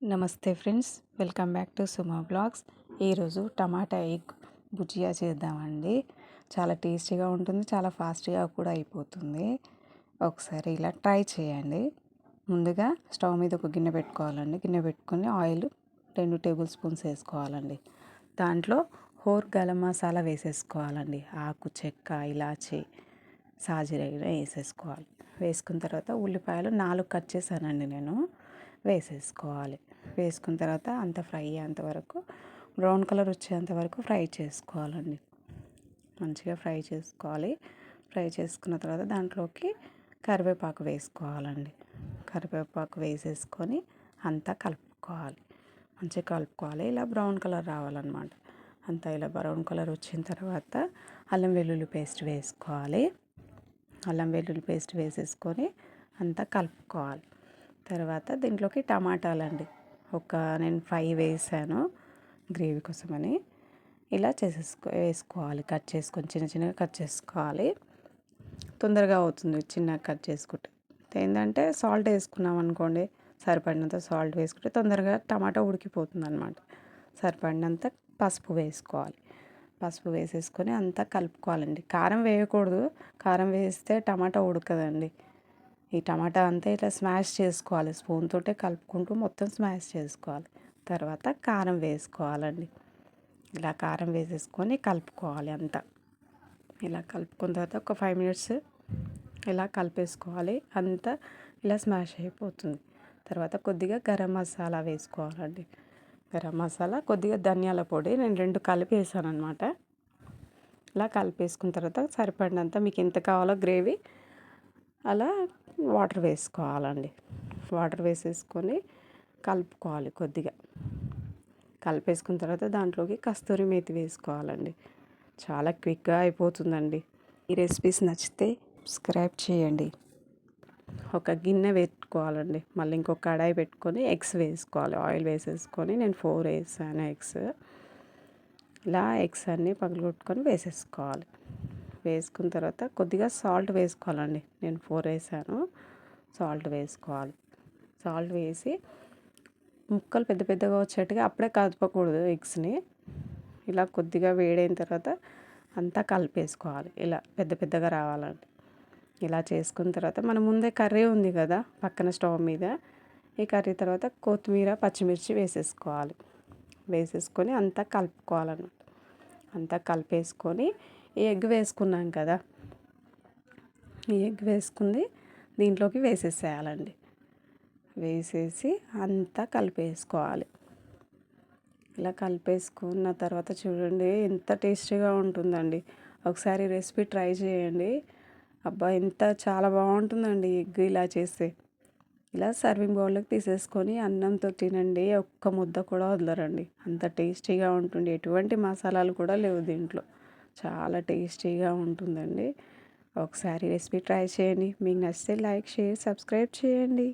నమస్తే friends, welcome back to Suma blogs. ఈరోజు tomato egg bhujia చేద్దామండి. చాలా టేస్టీగా ఉంటుంది, చాలా ఫాస్ట్గా కూడా అయిపోతుంది. ఒకసారి ఇలా ట్రై చేయండి. ముందుగా స్టవ్ మీద ఒక గిన్నె పెట్టుకోవాలండి. గిన్నె పెట్టుకొని ఆయిల్ 2 టేబుల్ స్పూన్స్ వేసుకోవాలండి. దాంట్లో హోల్ గరం మసాలా వేసేసుకోవాలండి. ఆకు, చెక్క, ఇలాచి, సాజీర వేసేసుకోవాలి. వేసుకున్న తర్వాత ఉల్లిపాయలు 4 కట్ చేశానండి నేను. వేసేసుకోవాలి. వేసుకున్న తర్వాత అంత ఫ్రై అయ్యేంత వరకు, బ్రౌన్ కలర్ వచ్చేంత వరకు ఫ్రై చేసుకోవాలండి. మంచిగా ఫ్రై చేసుకోవాలి. ఫ్రై చేసుకున్న తర్వాత దాంట్లోకి కరివేపాకు వేసుకోవాలండి. కరివేపాకు వేసేసుకొని అంతా కలుపుకోవాలి. మంచిగా కలుపుకోవాలి. ఇలా బ్రౌన్ కలర్ రావాలన్నమాట. అంతా ఇలా బ్రౌన్ కలర్ వచ్చిన తర్వాత అల్లం వెల్లుల్లి పేస్ట్ వేసుకోవాలి. అల్లం వెల్లుల్లి పేస్ట్ వేసేసుకొని అంతా కలుపుకోవాలి. తర్వాత దీంట్లోకి టమాటాలండి, నేను 5 వేసాను గ్రేవీ కోసమని. ఇలా వేసుకోవాలి. కట్ చేసుకొని చిన్న చిన్నగా కట్ చేసుకోవాలి. తొందరగా అవుతుంది చిన్నగా కట్ చేసుకుంటే. ఏంటంటే సాల్ట్ వేసుకున్నాం అనుకోండి, సరిపడినంత సాల్ట్ వేసుకుంటే తొందరగా టమాటా ఉడికిపోతుంది అనమాట. సరిపడినంత పసుపు వేసుకోవాలి. పసుపు వేసేసుకొని అంతా కలుపుకోవాలండి. కారం వేయకూడదు, కారం వేస్తే టమాటా ఉడకదండి. ఈ టమాటా అంతా ఇట్లా స్మాష్ చేసుకోవాలి. స్పూన్ తోటే కలుపుకుంటూ మొత్తం స్మాష్ చేసుకోవాలి. తర్వాత కారం వేసుకోవాలండి. ఇలా కారం వేసేసుకొని కలుపుకోవాలి అంతా. ఇలా కలుపుకున్న తర్వాత ఒక 5 మినిట్స్ ఇలా కలిపేసుకోవాలి. అంతా ఇలా స్మాష్ అయిపోతుంది. తర్వాత కొద్దిగా గరం మసాలా వేసుకోవాలండి. గరం మసాలా, కొద్దిగా ధనియాల పొడి, నేను 2 కలిపి వేసాను అనమాట. ఇలా కలిపేసుకున్న తర్వాత సరిపడినంత మీకు ఎంత కావాలో గ్రేవీ అలా వాటర్ వేసుకోవాలండి. వాటర్ వేసేసుకొని కలుపుకోవాలి. కొద్దిగా కలిపేసుకున్న తర్వాత దాంట్లోకి కస్తూరి మేతి వేసుకోవాలండి. చాలా క్విక్గా అయిపోతుందండి. ఈ రెసిపీస్ నచ్చితే సబ్స్క్రైబ్ చేయండి. ఒక గిన్నె పెట్టుకోవాలండి. మళ్ళీ ఇంకొక కడాయి పెట్టుకొని ఎగ్స్ వేసుకోవాలి. ఆయిల్ వేసేసుకొని నేను 4 వేసాను ఎగ్స్. ఇలా ఎగ్స్ అన్నీ పగలగొట్టుకొని వేసేసుకోవాలి. వేసుకున్న తర్వాత కొద్దిగా సాల్ట్ వేసుకోవాలండి. నేను 4 వేసాను. సాల్ట్ వేసుకోవాలి. సాల్ట్ వేసి ముక్కలు పెద్ద పెద్దగా వచ్చేట్టుగా అప్పుడే కదపకూడదు ఎగ్స్ని. ఇలా కొద్దిగా వేడైన తర్వాత అంతా కలిపేసుకోవాలి. ఇలా పెద్ద పెద్దగా రావాలండి. ఇలా చేసుకున్న తర్వాత మన ముందే కర్రీ ఉంది కదా పక్కన స్టవ్ మీద, ఈ కర్రీ తర్వాత కొత్తిమీర, పచ్చిమిర్చి వేసేసుకోవాలి. వేసేసుకొని అంతా కలుపుకోవాలన్నమాట. అంతా కలిపేసుకొని ఈ ఎగ్ వేసుకున్నాం కదా, ఈ ఎగ్ వేసుకుంది దీంట్లోకి వేసేసేయాలండి. వేసేసి అంతా కలిపేసుకోవాలి. ఇలా కలిపేసుకున్న తర్వాత చూడండి ఎంత టేస్టీగా ఉంటుందండి. ఒకసారి రెసిపీ ట్రై చేయండి. అబ్బా, చాలా బాగుంటుందండి ఎగ్ ఇలా చేస్తే. ఇలా సర్వింగ్ బౌల్లోకి తీసేసుకొని అన్నంతో తినండి. ఒక్క ముద్ద కూడా వదలరండి. అంత టేస్టీగా ఉంటుంది. ఎటువంటి మసాలాలు కూడా లేవు దీంట్లో. చాలా టేస్టీగా ఉంటుందండి. ఒకసారి రెసిపీ ట్రై చేయండి. మీకు నచ్చితే లైక్, షేర్, సబ్స్క్రైబ్ చేయండి.